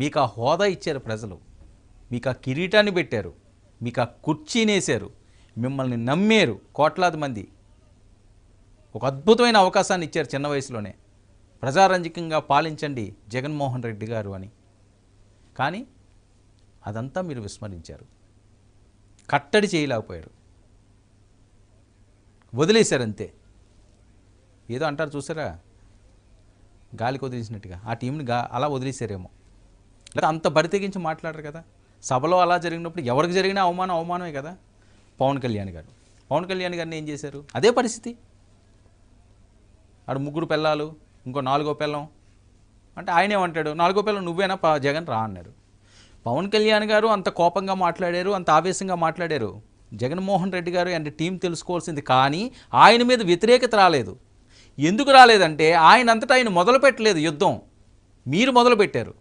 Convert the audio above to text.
మీకు ఆ హోదా ఇచ్చారు ప్రజలు, మీకు ఆ కిరీటాన్ని పెట్టారు, మీకు ఆ కుర్చీనేశారు, మిమ్మల్ని నమ్మారు కోట్లాది మంది. ఒక అద్భుతమైన అవకాశాన్ని ఇచ్చారు చిన్న వయసులోనే, ప్రజారంజకంగా పాలించండి జగన్మోహన్ రెడ్డి గారు అని. కానీ అదంతా మీరు విస్మరించారు, కట్టడి చేయలేకపోయారు, వదిలేశారంతే. ఏదో అంటారు చూసారా, గాలికి వదిలేసినట్టుగా ఆ టీంని అలా వదిలేశారేమో. లేదా అంత బరితెగించి మాట్లాడరు కదా. సభలో అలా జరిగినప్పుడు ఎవరికి జరిగినా అవమానమే కదా. పవన్ కళ్యాణ్ గారిని ఏం చేశారు? అదే పరిస్థితి. ఆడు 3 పిల్లలు, ఇంకో 4వ పిల్లం అంటే ఆయనేమంటాడు, 4వ పిల్లం నువ్వేనా జగన్ రా అన్నారు. పవన్ కళ్యాణ్ గారు అంత కోపంగా మాట్లాడారు, అంత ఆవేశంగా మాట్లాడారు. జగన్మోహన్ రెడ్డి గారు అంటే టీం తెలుసుకోవాల్సింది. కానీ ఆయన మీద వ్యతిరేకత రాలేదు. ఎందుకు రాలేదంటే ఆయన అంతటా ఆయన మొదలు పెట్టలేదు యుద్ధం, మీరు మొదలుపెట్టారు.